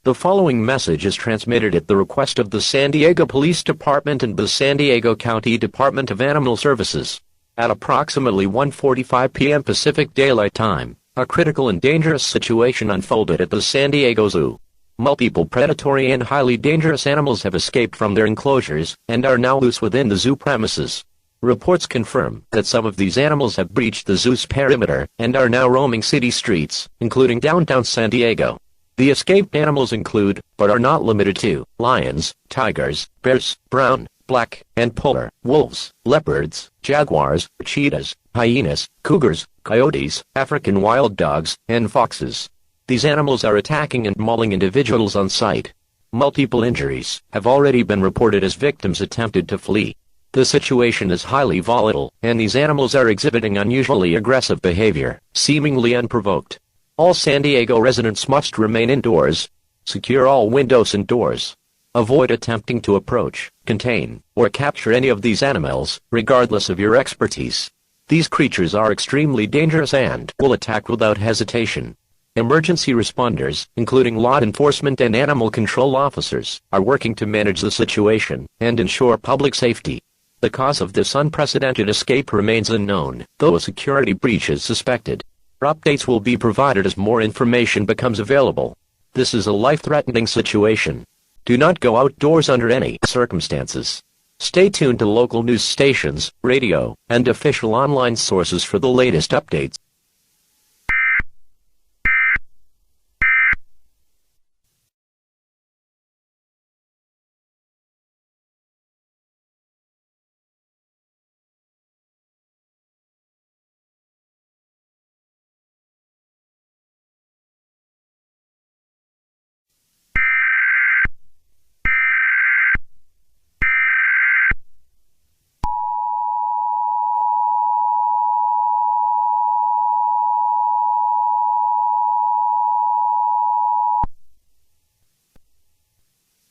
The following message is transmitted at the request of the San Diego Police Department and the San Diego County Department of Animal Services. At approximately 1:45 p.m. Pacific Daylight Time, a critical and dangerous situation unfolded at the San Diego Zoo. Multiple predatory and highly dangerous animals have escaped from their enclosures and are now loose within the zoo premises. Reports confirm that some of these animals have breached the zoo's perimeter and are now roaming city streets, including downtown San Diego. The escaped animals include, but are not limited to, lions, tigers, bears, brown, black, and polar, wolves, leopards, jaguars, cheetahs, hyenas, cougars, coyotes, African wild dogs, and foxes. These animals are attacking and mauling individuals on sight. Multiple injuries have already been reported as victims attempted to flee. The situation is highly volatile, and these animals are exhibiting unusually aggressive behavior, seemingly unprovoked. All San Diego residents must remain indoors. Secure all windows and doors. Avoid attempting to approach, contain, or capture any of these animals, regardless of your expertise. These creatures are extremely dangerous and will attack without hesitation. Emergency responders, including law enforcement and animal control officers, are working to manage the situation and ensure public safety. The cause of this unprecedented escape remains unknown, though a security breach is suspected. Updates will be provided as more information becomes available. This is a life-threatening situation. Do not go outdoors under any circumstances. Stay tuned to local news stations, radio, and official online sources for the latest updates.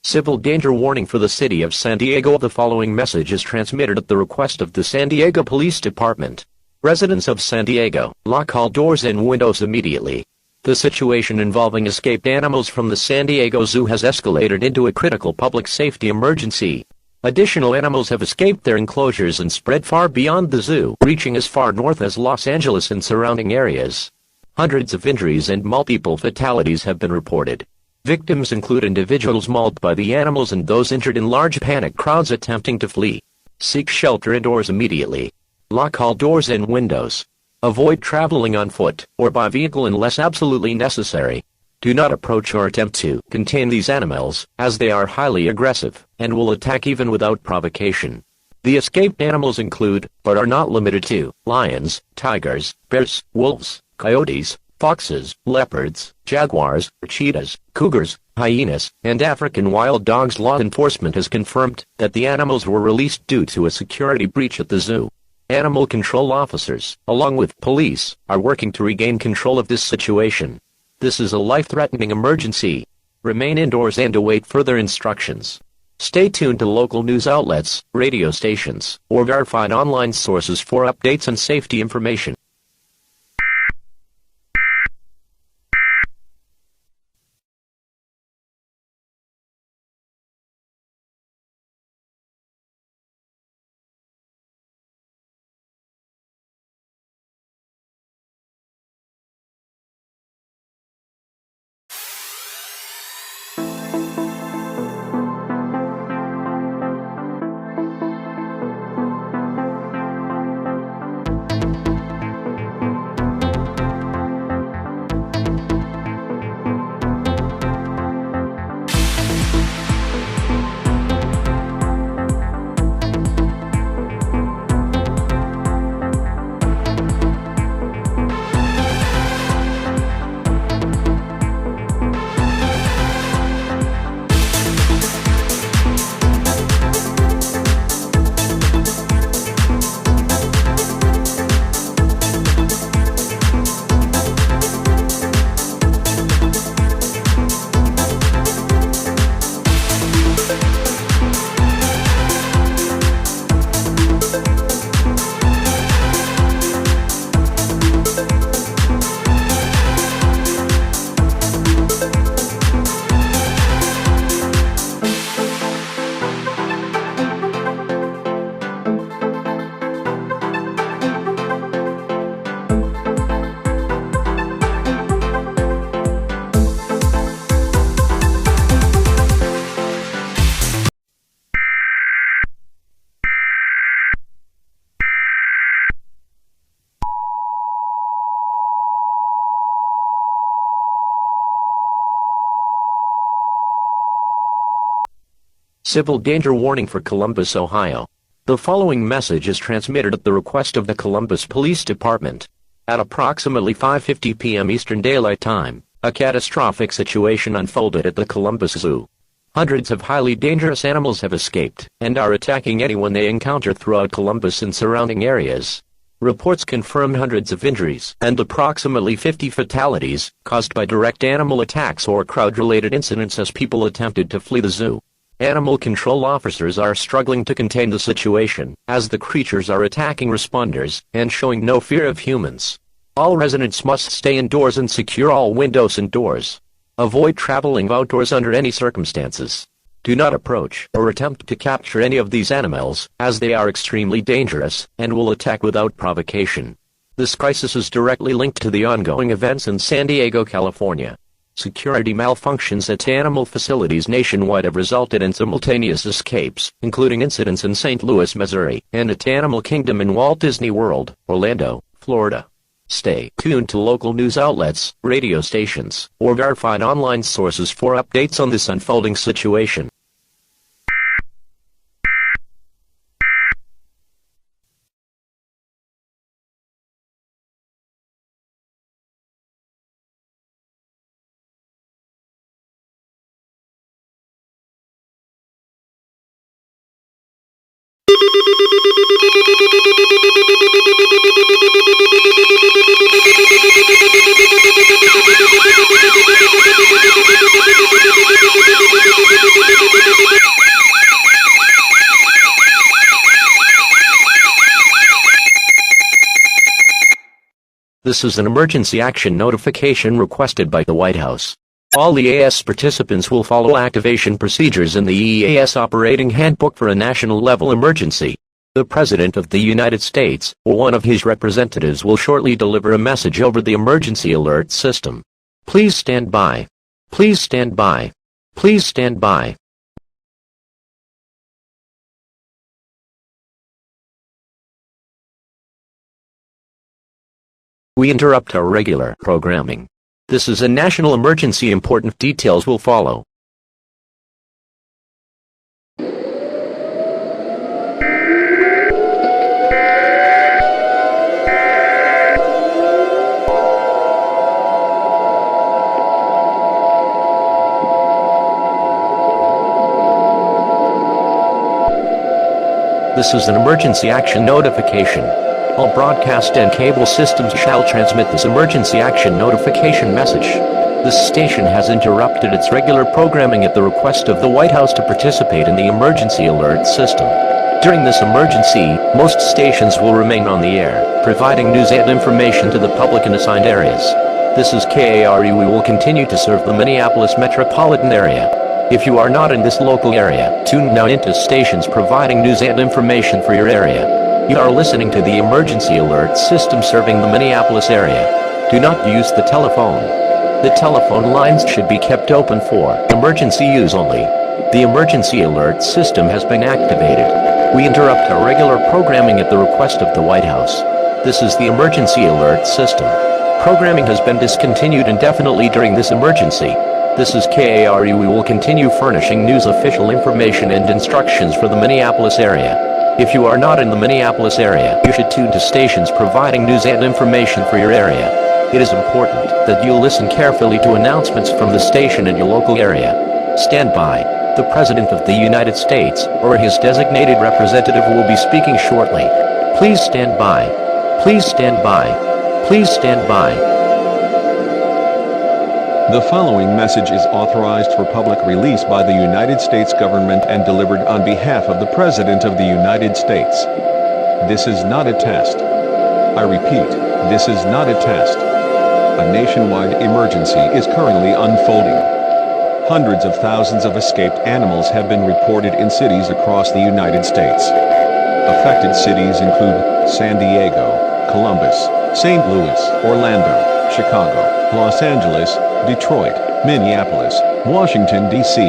Civil danger warning for the city of San Diego. The following message is transmitted at the request of the San Diego Police Department. Residents of San Diego, lock all doors and windows immediately. The situation involving escaped animals from the San Diego Zoo has escalated into a critical public safety emergency. Additional animals have escaped their enclosures and spread far beyond the zoo, reaching as far north as Los Angeles and surrounding areas. Hundreds of injuries and multiple fatalities have been reported. Victims include individuals mauled by the animals and those injured in large panic crowds attempting to flee. Seek shelter indoors immediately. Lock all doors and windows. Avoid traveling on foot or by vehicle unless absolutely necessary. Do not approach or attempt to contain these animals, as they are highly aggressive and will attack even without provocation. The escaped animals include, but are not limited to, lions, tigers, bears, wolves, coyotes, foxes, leopards, jaguars, cheetahs, cougars, hyenas, and African wild dogs. Law enforcement has confirmed that the animals were released due to a security breach at the zoo. Animal control officers, along with police, are working to regain control of this situation. This is a life-threatening emergency. Remain indoors and await further instructions. Stay tuned to local news outlets, radio stations, or verified online sources for updates and safety information. Civil danger warning for Columbus, Ohio. The following message is transmitted at the request of the Columbus Police Department. At approximately 5:50 p.m. Eastern Daylight Time, a catastrophic situation unfolded at the Columbus Zoo. Hundreds of highly dangerous animals have escaped and are attacking anyone they encounter throughout Columbus and surrounding areas. Reports confirm hundreds of injuries and approximately 50 fatalities caused by direct animal attacks or crowd-related incidents as people attempted to flee the zoo. Animal control officers are struggling to contain the situation as the creatures are attacking responders and showing no fear of humans. All residents must stay indoors and secure all windows and doors. Avoid traveling outdoors under any circumstances. Do not approach or attempt to capture any of these animals, as they are extremely dangerous and will attack without provocation. This crisis is directly linked to the ongoing events in San Diego, California. Security malfunctions at animal facilities nationwide have resulted in simultaneous escapes, including incidents in St. Louis, Missouri, and at Animal Kingdom in Walt Disney World, Orlando, Florida. Stay tuned to local news outlets, radio stations, or verified online sources for updates on this unfolding situation. This is an emergency action notification requested by the White House. All EAS participants will follow activation procedures in the EAS operating handbook for a national-level emergency. The President of the United States, or one of his representatives, will shortly deliver a message over the emergency alert system. Please stand by. Please stand by. Please stand by. We interrupt our regular programming. This is a national emergency. Important details will follow. This is an emergency action notification. All broadcast and cable systems shall transmit this emergency action notification message. This station has interrupted its regular programming at the request of the White House to participate in the emergency alert system. During this emergency, most stations will remain on the air, providing news and information to the public in assigned areas. This is KARE. We will continue to serve the Minneapolis metropolitan area. If you are not in this local area, tune now into stations providing news and information for your area. You are listening to the emergency alert system serving the Minneapolis area. Do not use the telephone. The telephone lines should be kept open for emergency use only. The emergency alert system has been activated. We interrupt our regular programming at the request of the White House. This is the emergency alert system. Programming has been discontinued indefinitely during this emergency. This is KARE. We will continue furnishing news, official information, and instructions for the Minneapolis area. If you are not in the Minneapolis area, you should tune to stations providing news and information for your area. It is important that you listen carefully to announcements from the station in your local area. Stand by. The President of the United States, or his designated representative, will be speaking shortly. Please stand by. Please stand by. Please stand by. The following message is authorized for public release by the United States government and delivered on behalf of the President of the United States. This is not a test. I repeat, this is not a test. A nationwide emergency is currently unfolding. Hundreds of thousands of escaped animals have been reported in cities across the United States. Affected cities include San Diego, Columbus, St. Louis, Orlando, Chicago, Los Angeles, Detroit, Minneapolis, Washington, D.C.,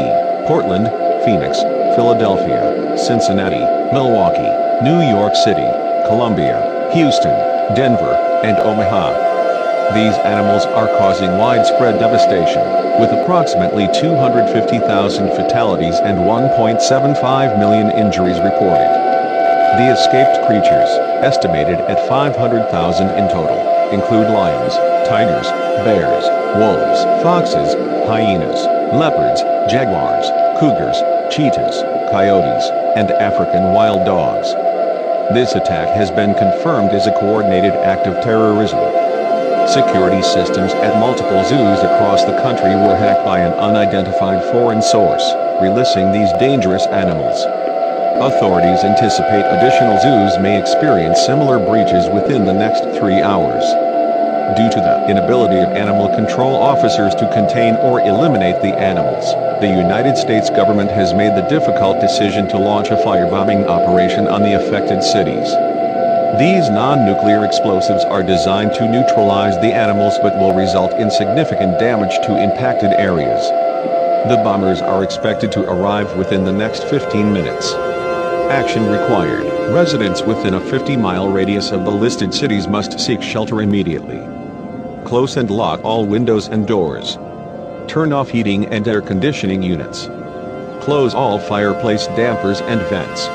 Portland, Phoenix, Philadelphia, Cincinnati, Milwaukee, New York City, Columbia, Houston, Denver, and Omaha. These animals are causing widespread devastation. with approximately 250,000 fatalities and 1.75 million injuries reported. The escaped creatures, estimated at 500,000 in total, include lions, tigers, bears, wolves, foxes, hyenas, leopards, jaguars, cougars, cheetahs, coyotes, and African wild dogs. This attack has been confirmed as a coordinated act of terrorism. Security systems at multiple zoos across the country were hacked by an unidentified foreign source, releasing these dangerous animals. Authorities anticipate additional zoos may experience similar breaches within the next 3 hours. Due to the inability of animal control officers to contain or eliminate the animals, the United States government has made the difficult decision to launch a firebombing operation on the affected cities. These non-nuclear explosives are designed to neutralize the animals but will result in significant damage to impacted areas. The bombers are expected to arrive within the next 15 minutes. Action required. Residents within a 50-mile radius of the listed cities must seek shelter immediately. Close and lock all windows and doors. Turn off heating and air conditioning units. Close all fireplace dampers and vents.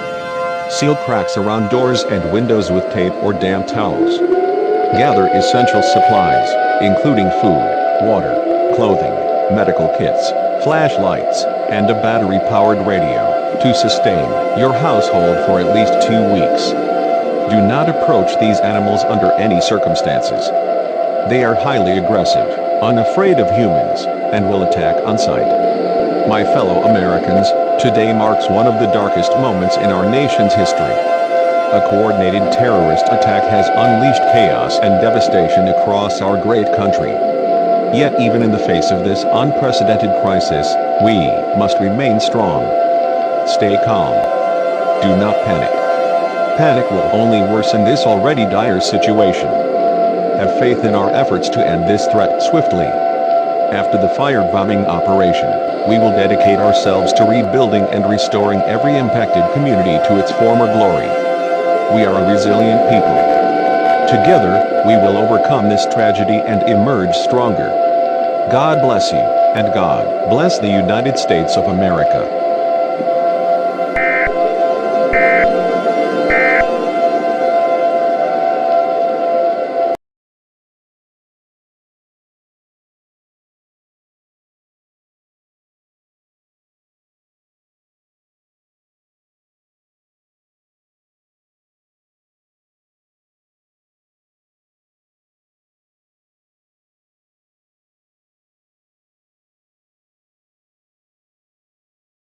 Seal cracks around doors and windows with tape or damp towels. Gather essential supplies, including food, water, clothing, medical kits, flashlights, and a battery-powered radio, to sustain your household for at least 2 weeks. Do not approach these animals under any circumstances. They are highly aggressive, unafraid of humans, and will attack on sight. My fellow Americans, today marks one of the darkest moments in our nation's history. A coordinated terrorist attack has unleashed chaos and devastation across our great country. Yet even in the face of this unprecedented crisis, we must remain strong. Stay calm. Do not panic. Panic will only worsen this already dire situation. Have faith in our efforts to end this threat swiftly. After the firebombing operation, we will dedicate ourselves to rebuilding and restoring every impacted community to its former glory. We are a resilient people. Together, we will overcome this tragedy and emerge stronger. God bless you, and God bless the United States of America.